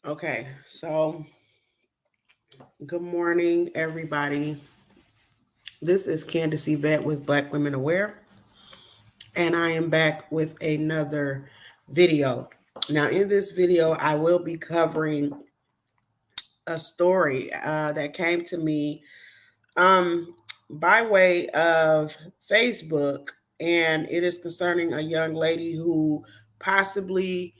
Okay, so good morning, everybody. This is Candace Yvette with Black Women Aware, and I am back with another video. Now, in this video, I will be covering a story that came to me um, by way of Facebook, and it is concerning a young lady who possibly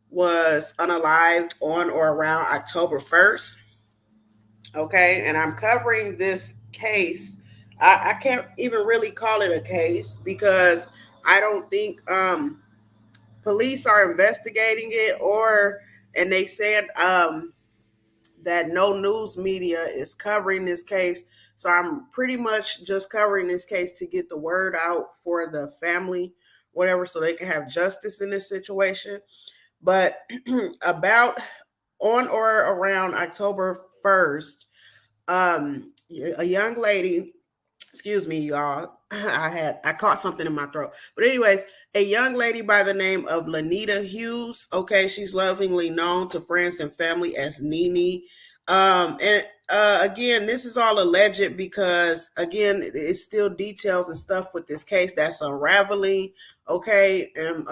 was unalived on or around October 1st. Okay, and I'm covering this case. I can't even really call it a case because I don't think police are investigating it, or and they said that no news media is covering this case. So I'm pretty much just covering this case to get the word out for the family, whatever, so they can have justice in this situation. But about on or around October 1st, a young lady, excuse me, y'all. I caught something in my throat. But anyways, a young lady by the name of Lanita Hughes. Okay, she's lovingly known to friends and family as Nene. And again, this is all alleged because again, it's still details and stuff with this case that's unraveling. Okay, and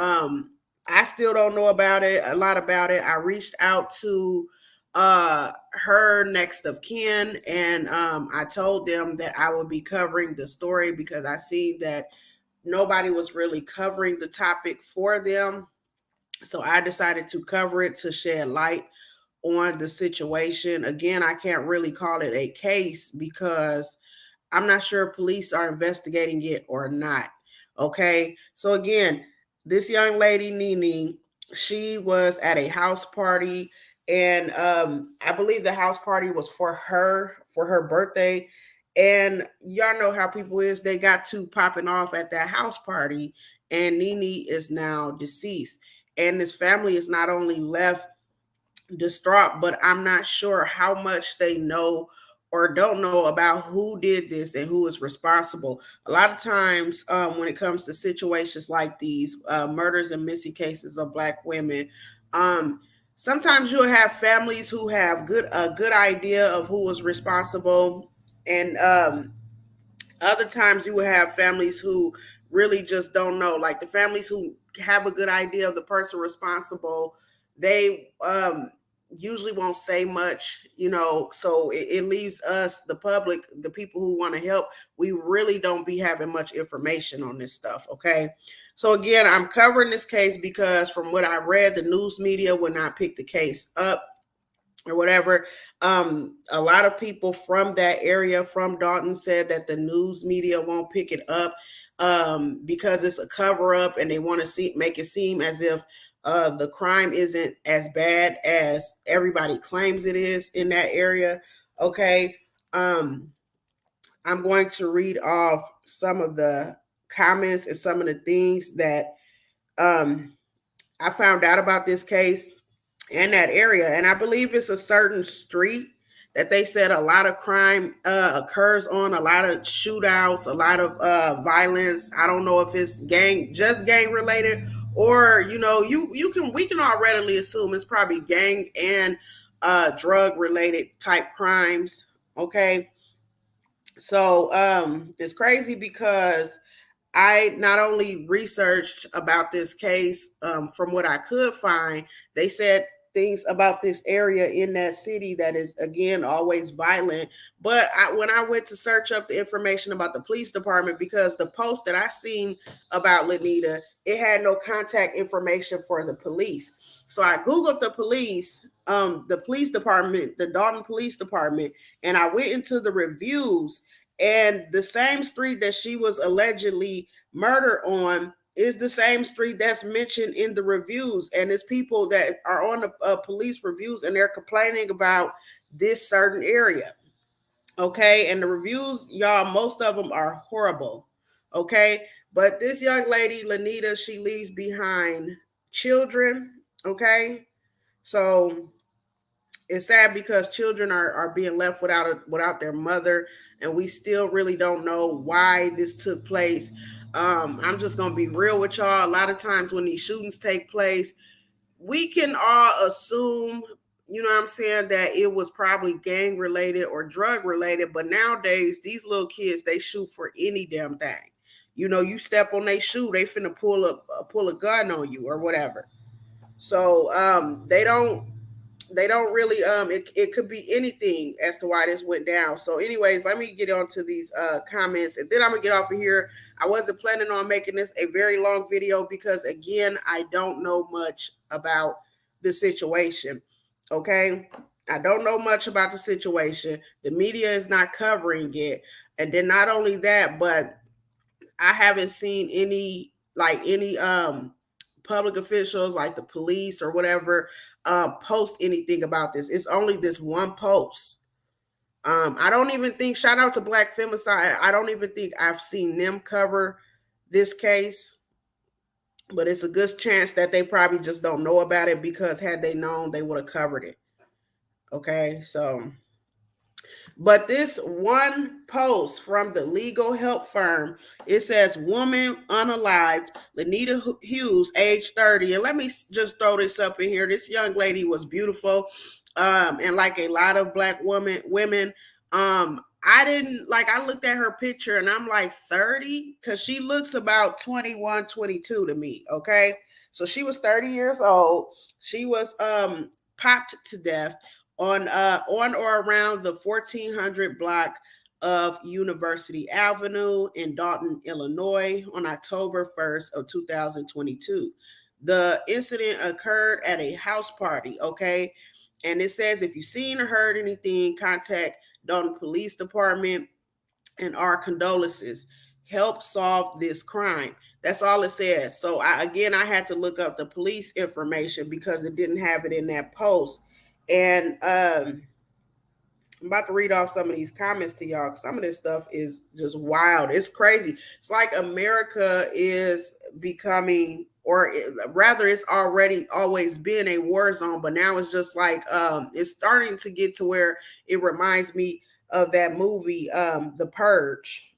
I still don't know about it, a lot about it. I reached out to her next of kin, and I told them that I would be covering the story because I see that nobody was really covering the topic for them. So I decided to cover it to shed light on the situation. Again, I can't really call it a case because I'm not sure if police are investigating it or not. Okay. So again, this young lady, Nene, she was at a house party, and I believe the house party was for her birthday. And y'all know how people is, they got to popping off at that house party, and Nene is now deceased. And this family is not only left distraught, but I'm not sure how much they know or don't know about who did this and who is responsible. A lot of times, when it comes to situations like these, murders and missing cases of Black women, um, sometimes you'll have families who have a good idea of who was responsible, and other times you will have families who really just don't know. Like the families who have a good idea of the person responsible, they usually won't say much, so it leaves us, the public, the people who want to help, we really don't be having much information on this stuff. Okay. So again, I'm covering this case because from what I read, the news media will not pick the case up or whatever. A lot of people from that area, from Dolton, said that the news media won't pick it up because it's a cover up, and they want to make it seem as if the crime isn't as bad as everybody claims it is in that area. Okay. Um, I'm going to read off some of the comments and some of the things that um, I found out about this case in that area. And I believe it's a certain street that they said a lot of crime occurs on, a lot of shootouts, a lot of violence. I don't know if it's just gang related, or we can all readily assume it's probably gang and drug related type crimes. Okay, so it's crazy because I not only researched about this case, from what I could find, they said things about this area in that city that is, again, always violent. But when I went to search up the information about the police department, because the post that I seen about Lanita, it had no contact information for the police. So I Googled the police department, the Dolton Police Department, and I went into the reviews, and the same street that she was allegedly murdered on is the same street that's mentioned in the reviews. And it's people that are on the police reviews, and they're complaining about this certain area. Okay. And the reviews, y'all, most of them are horrible. Okay. But this young lady, Lanita, she leaves behind children. Okay. So it's sad because children are being left without their mother, and we still really don't know why this took place. I'm just gonna be real with y'all. A lot of times when these shootings take place, we can all assume, you know what I'm saying, that it was probably gang related or drug related. But nowadays, these little kids, they shoot for any damn thing. You know, you step on their shoe, they finna pull a gun on you or whatever. So they don't really it could be anything as to why this went down. So anyways, let me get on to these comments, and then I'm gonna get off of here. I wasn't planning on making this a very long video because again, I don't know much about the situation. Okay, I don't know much about the situation. The media is not covering it, and then not only that, but I haven't seen any public officials like the police or whatever post anything about this. It's only this one post. I don't even think, shout out to Black Femicide, I don't even think I've seen them cover this case, but it's a good chance that they probably just don't know about it, because had they known, they would have covered it. Okay, so but this one post from the legal help firm, it says, woman unalived, Lanita Hughes, age 30. And let me just throw this up in here. This young lady was beautiful. And like a lot of Black women, I didn't like, I looked at her picture and I'm like 30, because she looks about 21, 22 to me. Okay. So she was 30 years old. She was popped to death on or around the 1400 block of University Avenue in Dolton, Illinois on October 1st of 2022. The incident occurred at a house party, okay? And it says, if you've seen or heard anything, contact Dolton Police Department and our condolences. Help solve this crime. That's all it says. So I had to look up the police information because it didn't have it in that post. And I'm about to read off some of these comments to y'all, because some of this stuff is just wild. It's crazy. It's like America is becoming, or rather, it's already always been a war zone, but now it's just like it's starting to get to where it reminds me of that movie, The Purge.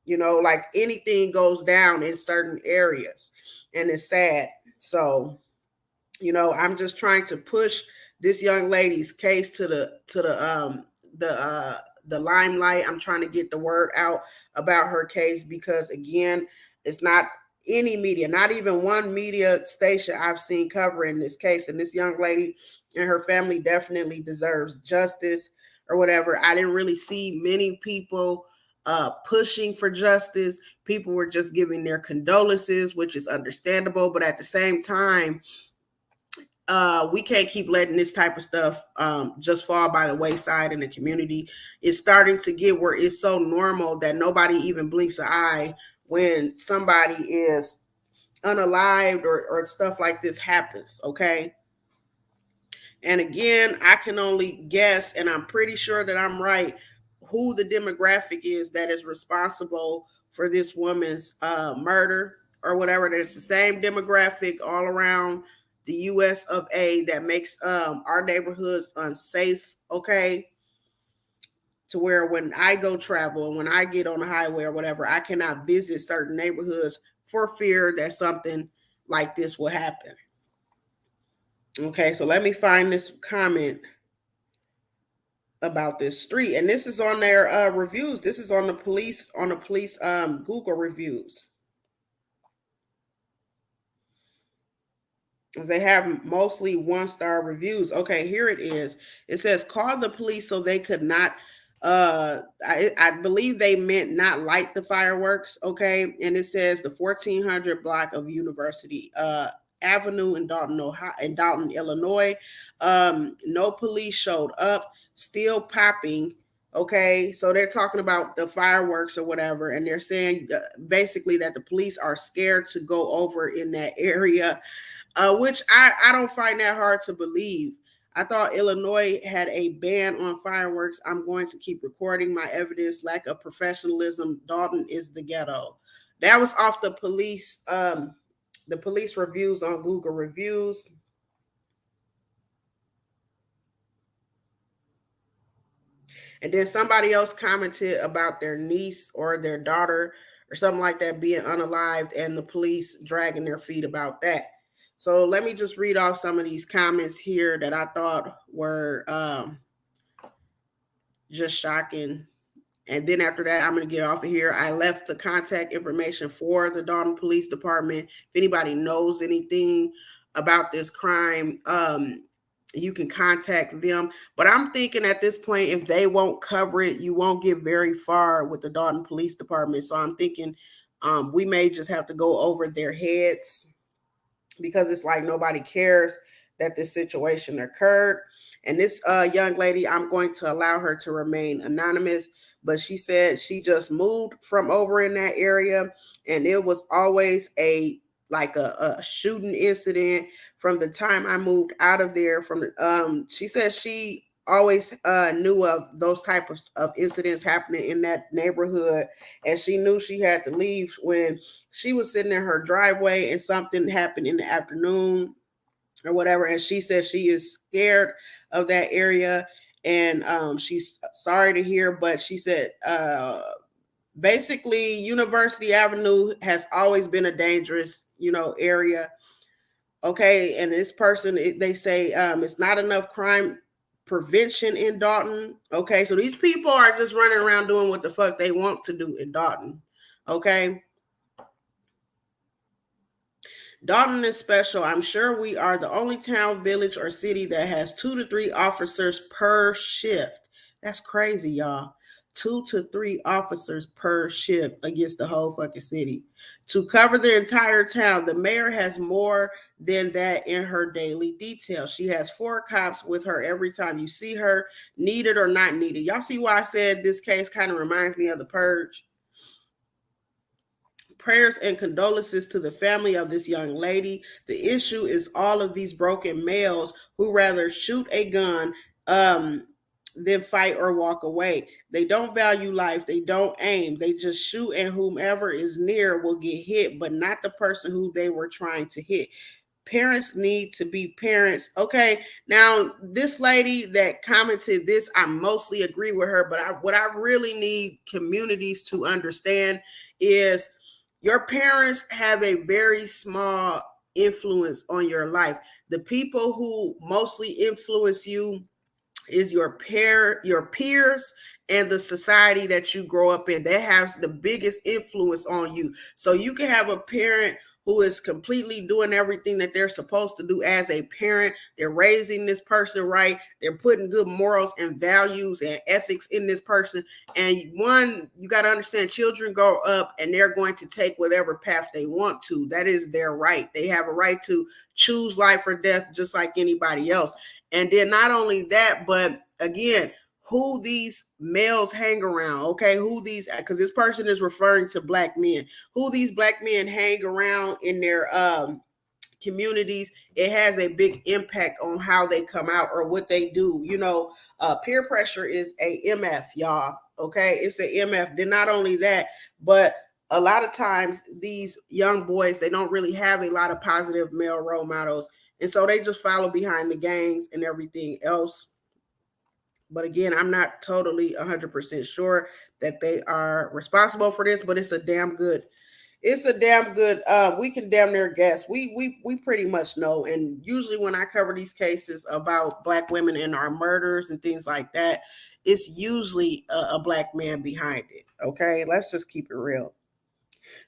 You know, like anything goes down in certain areas, and it's sad. So, you know, I'm just trying to push this young lady's case to the limelight. I'm trying to get the word out about her case, because again, it's not any media, not even one media station I've seen covering this case. And this young lady and her family definitely deserves justice or whatever. I didn't really see many people pushing for justice. People were just giving their condolences, which is understandable, but at the same time, we can't keep letting this type of stuff just fall by the wayside in the community. It's starting to get where it's so normal that nobody even blinks an eye when somebody is unalived, or stuff like this happens, okay? And again, I can only guess, and I'm pretty sure that I'm right, who the demographic is that is responsible for this woman's murder or whatever. There's the same demographic all around the US of A that makes our neighborhoods unsafe, okay? To where when I go travel and when I get on the highway or whatever, I cannot visit certain neighborhoods for fear that something like this will happen. Okay, so let me find this comment about this street, and this is on their reviews. This is on the police Google reviews. They have mostly 1-star reviews. Okay, here it is. It says, call the police so they could not I believe they meant not light the fireworks. Okay, and it says the 1400 block of University Avenue in Dolton, Ohio, in Dolton, Illinois. No police showed up, still popping. Okay, so they're talking about the fireworks or whatever, and they're saying basically that the police are scared to go over in that area, which I don't find that hard to believe. I thought Illinois had a ban on fireworks. I'm going to keep recording my evidence. Lack of professionalism. Dolton is the ghetto. That was off the police reviews on Google reviews. And then somebody else commented about their niece or their daughter or something like that being unalived, and the police dragging their feet about that. So let me just read off some of these comments here that I thought were just shocking. And then after that, I'm going to get off of here. I left the contact information for the Dolton Police Department. If anybody knows anything about this crime, you can contact them. But I'm thinking at this point, if they won't cover it, you won't get very far with the Dolton Police Department. So I'm thinking we may just have to go over their heads, because it's like nobody cares that this situation occurred. And this young lady, I'm going to allow her to remain anonymous, but she said she just moved from over in that area, and it was always a shooting incident from the time I moved out of there. She said she always knew of those type of incidents happening in that neighborhood, and she knew she had to leave when she was sitting in her driveway and something happened in the afternoon or whatever. And she says she is scared of that area, and she's sorry to hear, but she said basically University Avenue has always been a dangerous, area. Okay, and this person, they say it's not enough crime prevention in Dolton. Okay, so these people are just running around doing what the fuck they want to do in Dolton. Okay, Dolton is special. I'm sure we are the only town, village, or city that has 2 to 3 officers per shift. That's crazy, y'all. 2 to 3 officers per shift against the whole fucking city to cover the entire town. The mayor has more than that in her daily detail. She has 4 cops with her every time you see her, needed or not needed. Y'all see why I said this case kind of reminds me of the Purge? Prayers and condolences to the family of this young lady. The issue is all of these broken males who rather shoot a gun than fight or walk away. They don't value life. They don't aim. They just shoot, and whomever is near will get hit, but not the person who they were trying to hit. Parents need to be parents. Okay, now this lady that commented this, I mostly agree with her, but what I really need communities to understand is your parents have a very small influence on your life. The people who mostly influence you is your peers and the society that you grow up in. That has the biggest influence on you. So you can have a parent who is completely doing everything that they're supposed to do as a parent. They're raising this person right. They're putting good morals and values and ethics in this person. And you got to understand, children grow up and they're going to take whatever path they want to. That is their right. They have a right to choose life or death just like anybody else. And then not only that, but again, who these males hang around, okay? Because this person is referring to black men, who these black men hang around in their communities, it has a big impact on how they come out or what they do. Peer pressure is a MF, y'all, okay? It's a MF. Then not only that, but a lot of times these young boys, they don't really have a lot of positive male role models. And so they just follow behind the gangs and everything else. But again, I'm not totally 100% sure that they are responsible for this, but it's a damn good, we can damn near guess. We pretty much know. And usually when I cover these cases about black women and our murders and things like that, it's usually a black man behind it. Okay, let's just keep it real.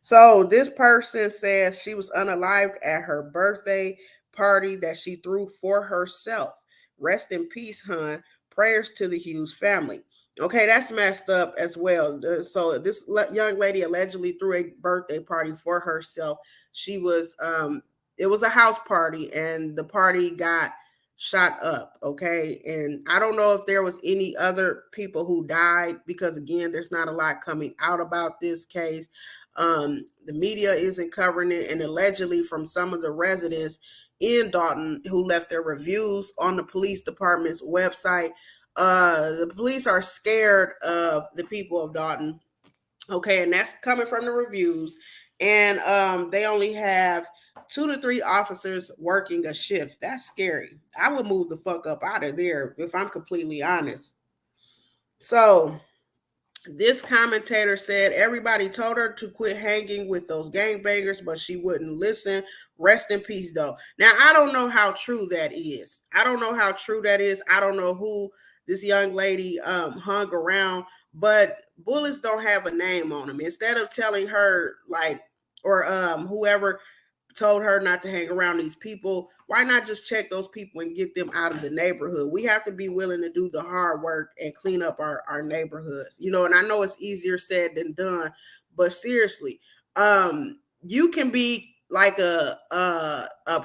So this person says she was unalived at her birthday party that she threw for herself. Rest in peace, hun. Prayers to the Hughes family. Okay, that's messed up as well. So this young lady allegedly threw a birthday party for herself. It was a house party, and the party got shot up. Okay, and I don't know if there was any other people who died, because again, there's not a lot coming out about this case. The media isn't covering it, and allegedly from some of the residents in Dolton who left their reviews on the police department's website, the police are scared of the people of Dolton. Okay, and that's coming from the reviews. And they only have 2 to 3 officers working a shift. That's scary. I would move the fuck up out of there if I'm completely honest. So This commentator said everybody told her to quit hanging with those gangbangers, but she wouldn't listen. Rest in peace, though. Now, I don't know how true that is. I don't know how true that is. I don't know who this young lady hung around, but bullets don't have a name on them. Instead of telling her, like, or whoever told her not to hang around these people, why not just check those people and get them out of the neighborhood? We have to be willing to do the hard work and clean up our neighborhoods, you know. And I know it's easier said than done, but seriously, you can be like a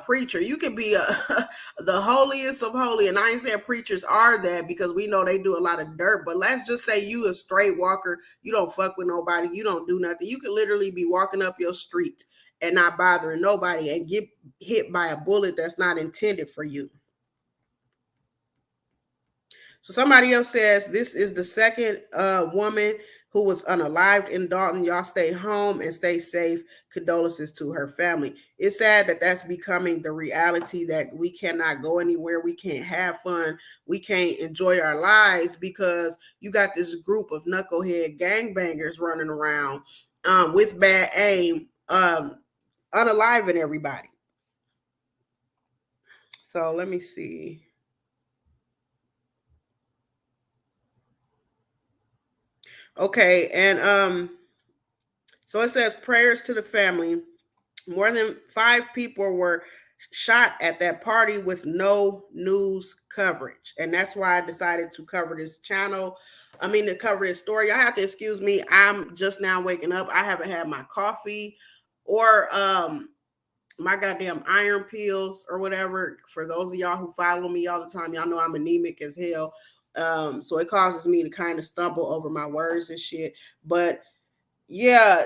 preacher. You can be the holiest of holy. And I ain't saying preachers are that, because we know they do a lot of dirt, but let's just say you a straight walker. You don't fuck with nobody. You don't do nothing. You could literally be walking up your street and not bothering nobody and get hit by a bullet that's not intended for you. So somebody else says this is the second woman who was unalived in Dolton. Y'all stay home and stay safe. Condolences to her family. It's sad that that's becoming the reality, that we cannot go anywhere. We can't have fun. We can't enjoy our lives because you got this group of knucklehead gangbangers running around with bad aim, unaliving everybody. So let me see. Okay, and so it says prayers to the family. More than 5 people were shot at that party with no news coverage, and that's why I decided to cover this channel. I mean, to cover this story. I have to excuse me. I'm just now waking up. I haven't had my coffee or my goddamn iron pills or whatever. For those of y'all who follow me all the time, y'all know I'm anemic as hell. So it causes me to kind of stumble over my words and shit. But yeah,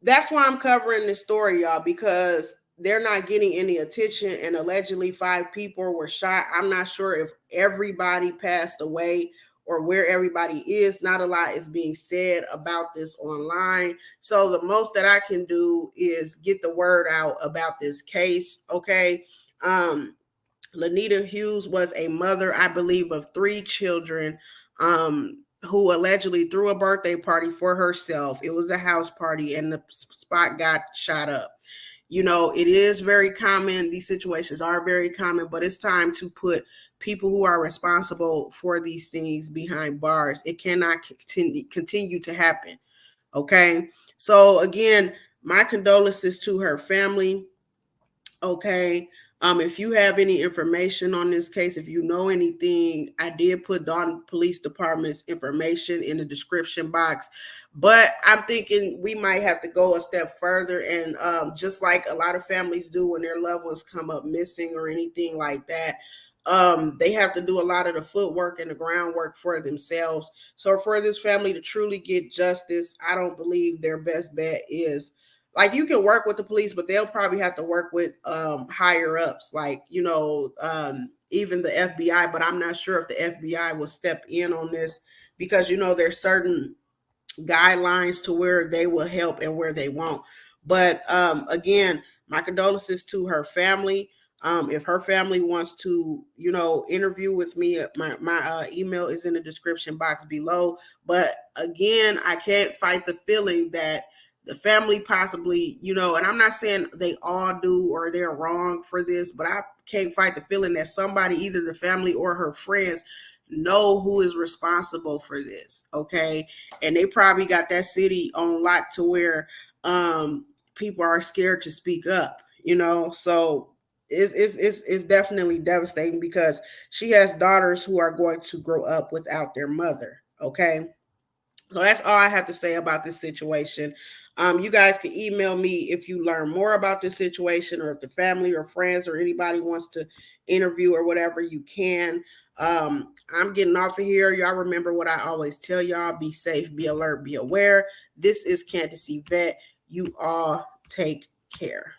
that's why I'm covering this story, y'all, because they're not getting any attention, and allegedly 5 people were shot. I'm not sure if everybody passed away or where everybody is. Not a lot is being said about this online. So the most that I can do is get the word out about this case, okay? Lanita Hughes was a mother, I believe, of 3 children, who allegedly threw a birthday party for herself. It was a house party, and the spot got shot up. You know, it is very common. These situations are very common, but it's time to put people who are responsible for these things behind bars. It cannot continue to happen. Okay. So again, my condolences to her family. Okay. If you have any information on this case, if you know anything, I did put Dolton Police Department's information in the description box. But I'm thinking we might have to go a step further, and just like a lot of families do when their loved ones come up missing or anything like that, they have to do a lot of the footwork and the groundwork for themselves. So for this family to truly get justice, I don't believe their best bet is, like, you can work with the police, but they'll probably have to work with higher ups, like, you know, even the FBI. But I'm not sure if the FBI will step in on this, because, you know, there's certain guidelines to where they will help and where they won't. But again, my condolences to her family. If her family wants to, you know, interview with me, my email is in the description box below. But again, I can't fight the feeling that the family possibly, you know, and I'm not saying they all do or they're wrong for this, but I can't fight the feeling that somebody, either the family or her friends, know who is responsible for this. Okay. And they probably got that city on lock to where people are scared to speak up, you know. So it's definitely devastating, because she has daughters who are going to grow up without their mother. Okay. So that's all I have to say about this situation. You guys can email me if you learn more about this situation, or if the family or friends or anybody wants to interview or whatever, you can. I'm getting off of here. Y'all remember what I always tell y'all: be safe, be alert, be aware. This is Candace Vet. You all take care.